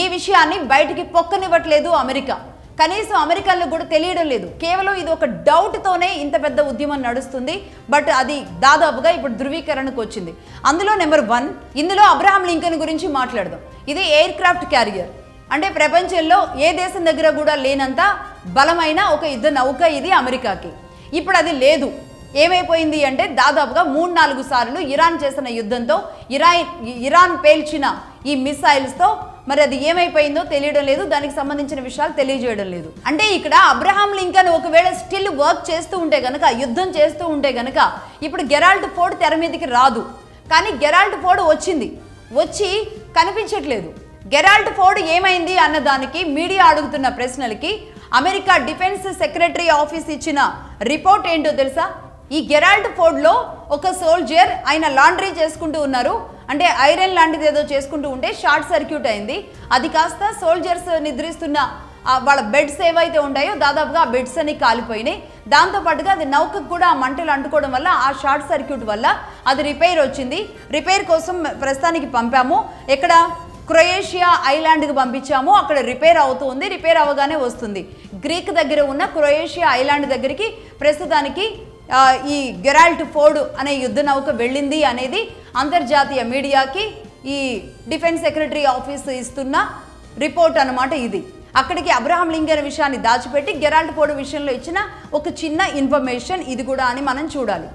ఈ విషయాన్ని బయటికి పొక్కనివ్వట్లేదు అమెరికా. కనీసం అమెరికాలో కూడా తెలియడం లేదు. కేవలం ఇది ఒక డౌట్తోనే ఇంత పెద్ద ఉద్యమం నడుస్తుంది. బట్ అది దాదాపుగా ఇప్పుడు ధృవీకరణకు వచ్చింది. అందులో నెంబర్ 1, ఇందులో అబ్రహాం లింకన్ గురించి మాట్లాడదాం. ఇది ఎయిర్ క్రాఫ్ట్ క్యారియర్, అంటే ప్రపంచంలో ఏ దేశం దగ్గర కూడా లేనంత బలమైన ఒక యుద్ధ నౌక ఇది అమెరికాకి. ఇప్పుడు అది లేదు. ఏమైపోయింది అంటే దాదాపుగా 3-4 సార్లు ఇరాన్ చేసిన యుద్ధంతో ఇరాన్ పేల్చిన ఈ మిసైల్స్తో మరి అది ఏమైపోయిందో తెలియడం లేదు. దానికి సంబంధించిన విషయాలు తెలియజేయడం లేదు. అంటే ఇక్కడ అబ్రహాం లింకన్ ఒకవేళ స్టిల్ వర్క్ చేస్తూ ఉంటే గనక, యుద్ధం చేస్తూ ఉంటే గనక ఇప్పుడు గెరాల్డ్ ఫోర్డ్ తెర మీదకి రాదు. కానీ గెరాల్డ్ ఫోర్డ్ వచ్చి కనిపించట్లేదు. గెరాల్డ్ ఫోర్డ్ ఏమైంది అన్న దానికి మీడియా అడుగుతున్న ప్రశ్నలకి అమెరికా డిఫెన్స్ సెక్రటరీ ఆఫీస్ ఇచ్చిన రిపోర్ట్ ఏంటో తెలుసా? ఈ గెరాల్డ్ ఫోర్డ్లో ఒక సోల్జర్ ఆయన లాండ్రీ చేసుకుంటూ ఉన్నారు. అంటే ఐరన్ లాంటిది ఏదో చేసుకుంటూ ఉంటే షార్ట్ సర్క్యూట్ అయింది. అది కాస్త సోల్జర్స్ నిద్రిస్తున్న వాళ్ళ బెడ్స్ ఏవైతే ఉంటాయో దాదాపుగా ఆ బెడ్స్ అన్ని కాలిపోయినాయి. దాంతోపాటుగా అది నౌకకు కూడా ఆ మంటలు అంటుకోవడం వల్ల ఆ షార్ట్ సర్క్యూట్ వల్ల అది రిపేర్ వచ్చింది. రిపేర్ కోసం ప్రస్తుతానికి పంపాము. ఎక్కడ? క్రొయేషియా ఐలాండ్కి పంపించాము. అక్కడ రిపేర్ అవుతుంది. రిపేర్ అవ్వగానే వస్తుంది. గ్రీక్ దగ్గర ఉన్న క్రొయేషియా ఐలాండ్ దగ్గరికి ప్రస్తుతానికి ఈ గెరాల్డ్ ఫోర్డ్ అనే యుద్ధ నౌక వెళ్ళింది అనేది అంతర్జాతీయ మీడియాకి ఈ డిఫెన్స్ సెక్రటరీ ఆఫీస్ ఇస్తున్న రిపోర్ట్ అన్నమాట ఇది. అక్కడికి అబ్రహాం లింకన్ విషయాన్ని దాచిపెట్టి గెరాల్డ్ ఫోర్డ్ విషయంలో ఇచ్చిన ఒక చిన్న ఇన్ఫర్మేషన్ ఇది కూడా అని మనం చూడాలి.